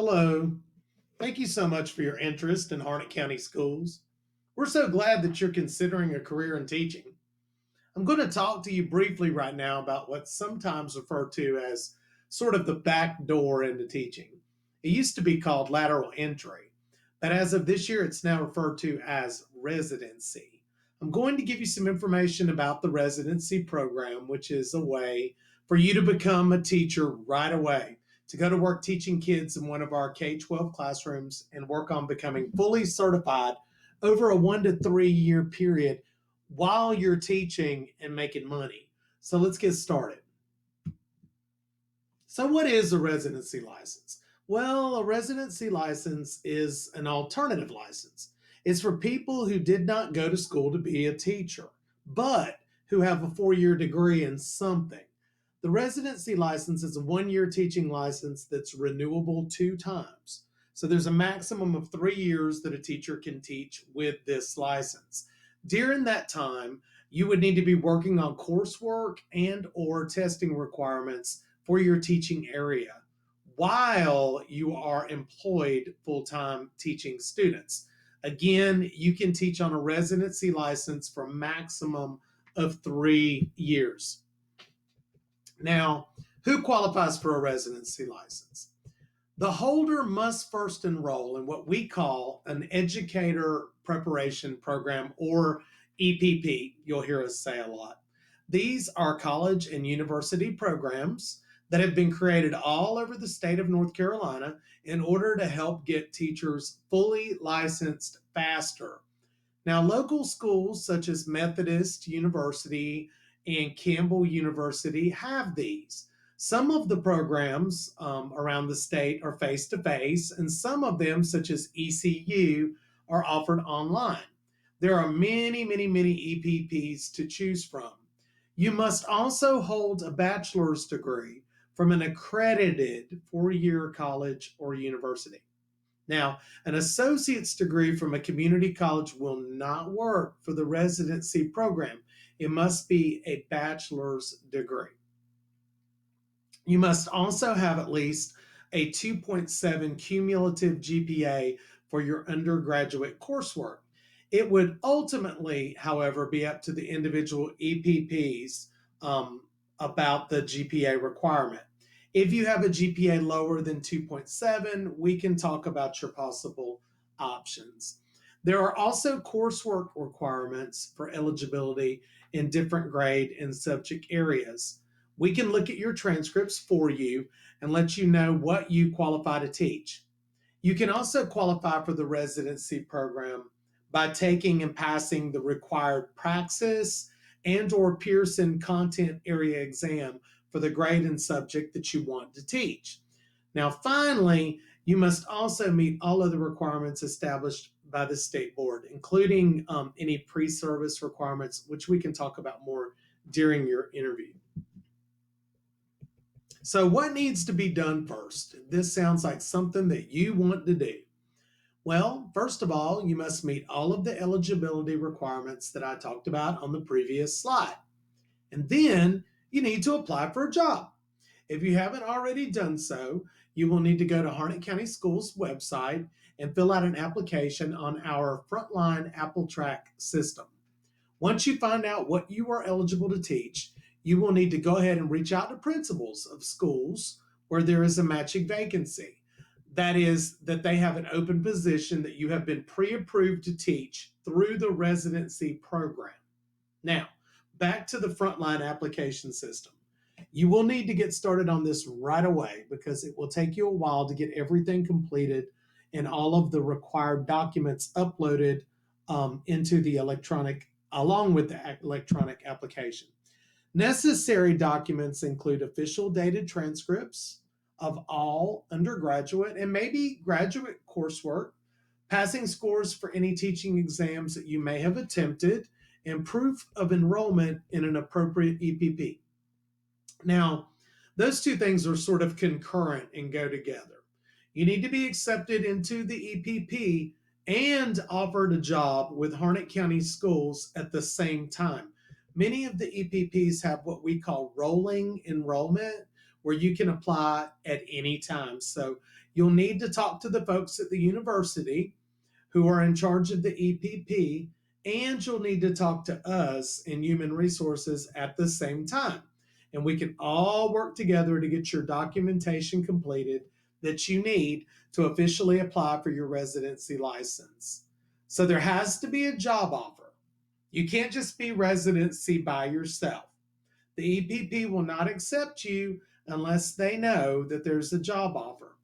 Hello. Thank you so much for your interest in Harnett County Schools. We're so glad that you're considering a career in teaching. I'm going to talk to you briefly right now about what's sometimes referred to as sort of the back door into teaching. It used to be called lateral entry, but as of this year, it's now referred to as residency. I'm going to give you some information about the residency program, which is a way for you to become a teacher right away, to go to work teaching kids in one of our K 12 classrooms and work on becoming fully certified over a 1 to 3 year period while you're teaching and making money. So let's get started. So, what is a residency license? Well, a residency license is an alternative license. It's for people who did not go to school to be a teacher, but who have a 4 year degree in something. The residency license is a 1 year teaching license that's renewable 2 times. So there's a maximum of 3 years that a teacher can teach with this license. During that time, you would need to be working on coursework and or testing requirements for your teaching area while you are employed full-time teaching students. Again, you can teach on a residency license for a maximum of 3 years. Now, who qualifies for a residency license? The holder must first enroll in what we call an educator preparation program, or EPP. You'll hear us say a lot. These are college and university programs that have been created all over the state of North Carolina in order to help get teachers fully licensed faster. Now, local schools such as Methodist University and Campbell University have these. Some of the programs around the state are face to face, and some of them, such as ECU, are offered online. There are many, many, many EPPs to choose from. You must also hold a bachelor's degree from an accredited 4 year college or university. Now, an associate's degree from a community college will not work for the residency program. It must be a bachelor's degree. You must also have at least a 2.7 cumulative GPA for your undergraduate coursework. It would ultimately, however, be up to the individual EPPs about the GPA requirement. If you have a GPA lower than 2.7, we can talk about your possible options. There are also coursework requirements for eligibility in different grade and subject areas. We can look at your transcripts for you and let you know what you qualify to teach. You can also qualify for the residency program by taking and passing the required praxis and or Pearson content area exam for the grade and subject that you want to teach. Now, finally, you must also meet all of the requirements established by the state board, including any pre-service requirements, which we can talk about more during your interview. So, what needs to be done first? This sounds like something that you want to do. Well, first of all, you must meet all of the eligibility requirements that I talked about on the previous slide. And then you need to apply for a job. If you haven't already done so, you will need to go to Harnett County Schools website and fill out an application on our Frontline Apple Track system. Once you find out what you are eligible to teach, you will need to go ahead and reach out to principals of schools where there is a matching vacancy. That is, that they have an open position that you have been pre approved to teach through the residency program. Now, back to the Frontline application system. You will need to get started on this right away because it will take you a while to get everything completed and all of the required documents uploaded into the electronic, along with the electronic application. Necessary documents include official dated transcripts of all undergraduate and maybe graduate coursework, passing scores for any teaching exams that you may have attempted, and proof of enrollment in an appropriate EPP. Now, those two things are sort of concurrent and go together. You need to be accepted into the EPP and offered a job with Harnett County Schools at the same time. Many of the EPPs have what we call rolling enrollment, where you can apply at any time. So you'll need to talk to the folks at the university who are in charge of the EPP, and you'll need to talk to us in human resources at the same time. And we can all work together to get your documentation completed that you need to officially apply for your residency license. So there has to be a job offer. You can't just be residency by yourself. The EPP will not accept you unless they know that there's a job offer.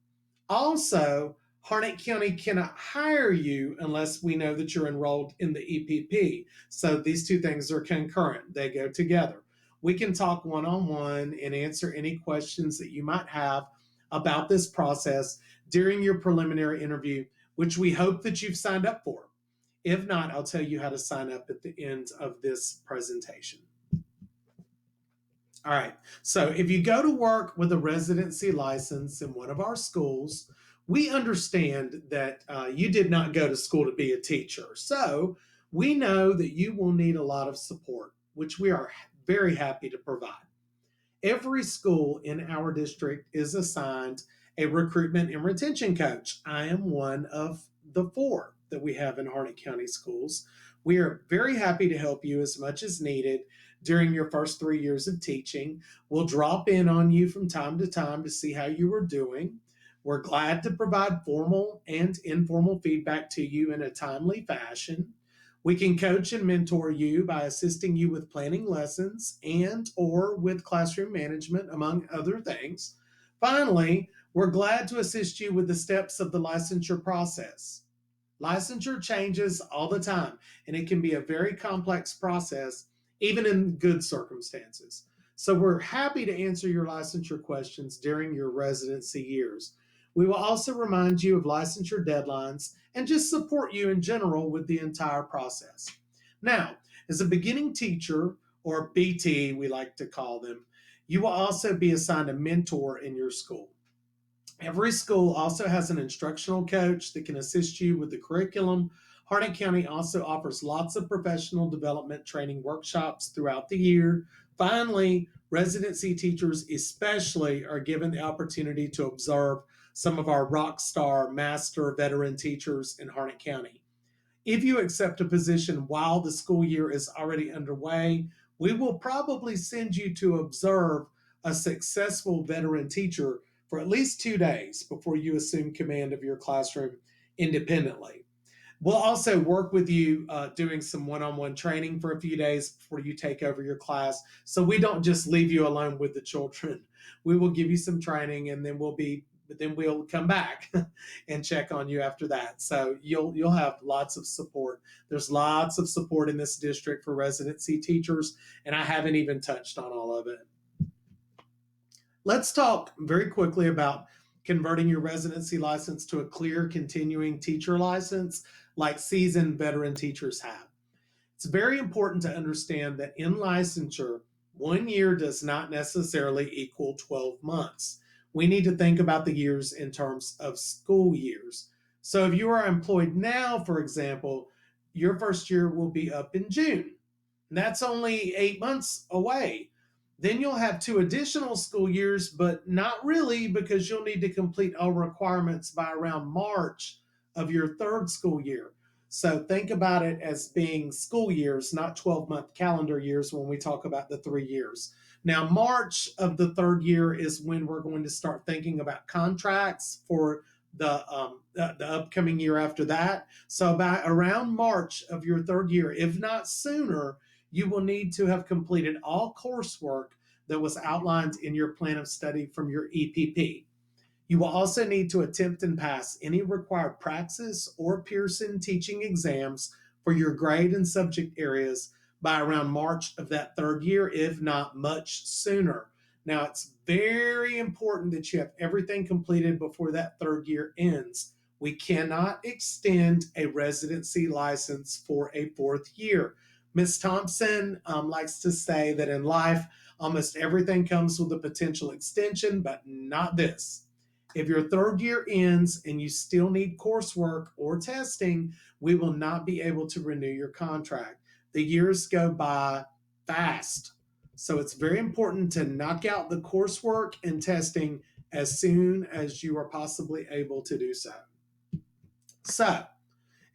Also, Harnett County cannot hire you unless we know that you're enrolled in the EPP. So these two things are concurrent, they go together. We can talk one on one and answer any questions that you might have about this process during your preliminary interview, which we hope that you've signed up for. If not, I'll tell you how to sign up at the end of this presentation. All right. So if you go to work with a residency license in one of our schools, we understand that you did not go to school to be a teacher. So we know that you will need a lot of support, which we are very happy to provide. Every school in our district is assigned a recruitment and retention coach. I am one of the 4 that we have in Harnett County schools. We are very happy to help you as much as needed during your first 3 years of teaching. We'll drop in on you from time to time to see how you are doing. We're glad to provide formal and informal feedback to you in a timely fashion. We can coach and mentor you by assisting you with planning lessons and or with classroom management, among other things. Finally, we're glad to assist you with the steps of the licensure process. Licensure changes all the time, and it can be a very complex process, even in good circumstances. So we're happy to answer your licensure questions during your residency years. We will also remind you of licensure deadlines and just support you in general with the entire process. Now, as a beginning teacher, or BT, we like to call them, you will also be assigned a mentor in your school. Every school also has an instructional coach that can assist you with the curriculum. Harnett County also offers lots of professional development training workshops throughout the year. Finally, residency teachers especially are given the opportunity to observe some of our rock star master veteran teachers in Harnett County. If you accept a position while the school year is already underway, we will probably send you to observe a successful veteran teacher for at least 2 days before you assume command of your classroom independently. We'll also work with you doing some one on one training for a few days before you take over your class. So we don't just leave you alone with the children. We will give you some training and then we'll come back and check on you after that. So you'll have lots of support. There's lots of support in this district for residency teachers, and I haven't even touched on all of it. Let's talk very quickly about converting your residency license to a clear continuing teacher license like seasoned veteran teachers have. It's very important to understand that in licensure, 1 year does not necessarily equal 12 months. We need to think about the years in terms of school years. So if you are employed now, for example, your first year will be up in June. And that's only 8 months away. Then you'll have 2 additional school years, but not really, because you'll need to complete all requirements by around March of your third school year. So think about it as being school years, not 12-month calendar years when we talk about the 3 years. Now, March of the third year is when we're going to start thinking about contracts for the upcoming year after that. So by around March of your third year, if not sooner, you will need to have completed all coursework that was outlined in your plan of study from your EPP. You will also need to attempt and pass any required praxis or Pearson teaching exams for your grade and subject areas by around March of that third year, if not much sooner. Now, it's very important that you have everything completed before that third year ends. We cannot extend a residency license for a fourth year. Ms. Thompson likes to say that in life, almost everything comes with a potential extension, but not this. If your third year ends and you still need coursework or testing, we will not be able to renew your contract. The years go by fast. So it's very important to knock out the coursework and testing as soon as you are possibly able to do so. So,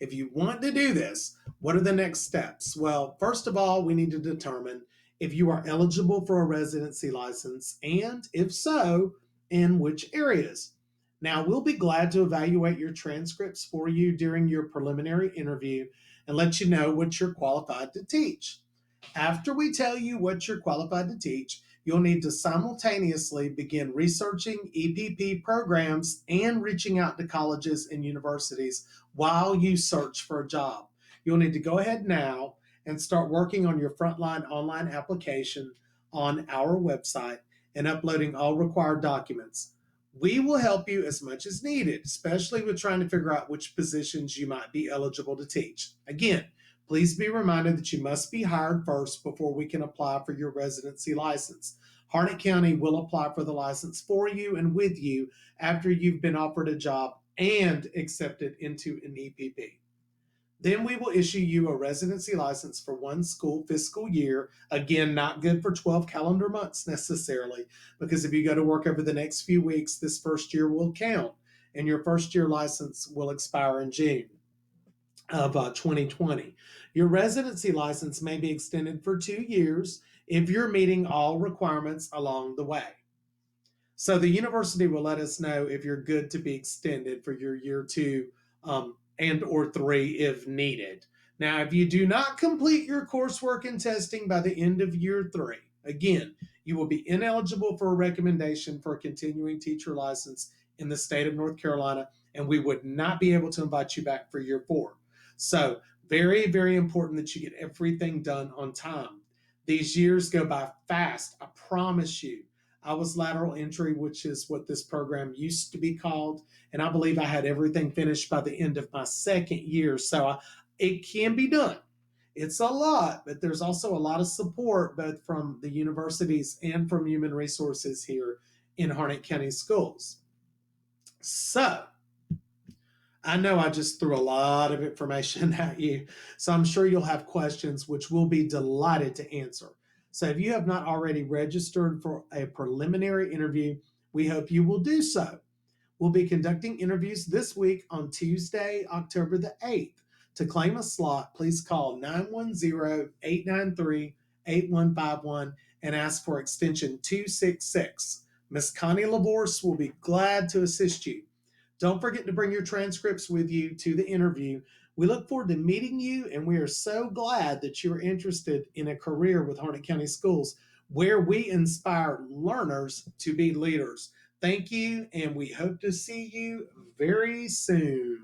if you want to do this, what are the next steps? Well, first of all, we need to determine if you are eligible for a residency license, and if so, in which areas. Now, we'll be glad to evaluate your transcripts for you during your preliminary interview and let you know what you're qualified to teach. After we tell you what you're qualified to teach, you'll need to simultaneously begin researching EPP programs and reaching out to colleges and universities while you search for a job. You'll need to go ahead now and start working on your frontline online application on our website and uploading all required documents. We will help you as much as needed, especially with trying to figure out which positions you might be eligible to teach. Again, please be reminded that you must be hired first before we can apply for your residency license. Harnett County will apply for the license for you and with you after you've been offered a job and accepted into an EPP. Then we will issue you a residency license for one school fiscal year. Again, not good for 12 calendar months necessarily, because if you go to work over the next few weeks, this first year will count, and your first year license will expire in June of 2020. Your residency license may be extended for 2 years if you're meeting all requirements along the way. So the university will let us know if you're good to be extended for your year two and or three if needed. Now, if you do not complete your coursework and testing by the end of year three, again, you will be ineligible for a recommendation for a continuing teacher license in the state of North Carolina, and we would not be able to invite you back for year four. So, very, very important that you get everything done on time. These years go by fast, I promise you. I was lateral entry, which is what this program used to be called. And I believe I had everything finished by the end of my second year. So it can be done. It's a lot, but there's also a lot of support both from the universities and from human resources here in Harnett County Schools. So I know I just threw a lot of information at you, so I'm sure you'll have questions, which we'll be delighted to answer. So if you have not already registered for a preliminary interview, we hope you will do so. We'll be conducting interviews this week on Tuesday, October the 8th. To claim a slot, please call 910-893-8151 and ask for extension 266. Miss Connie LaVorse will be glad to assist you. Don't forget to bring your transcripts with you to the interview. We look forward to meeting you, and we are so glad that you're interested in a career with Harnett County Schools, where we inspire learners to be leaders. Thank you, and we hope to see you very soon.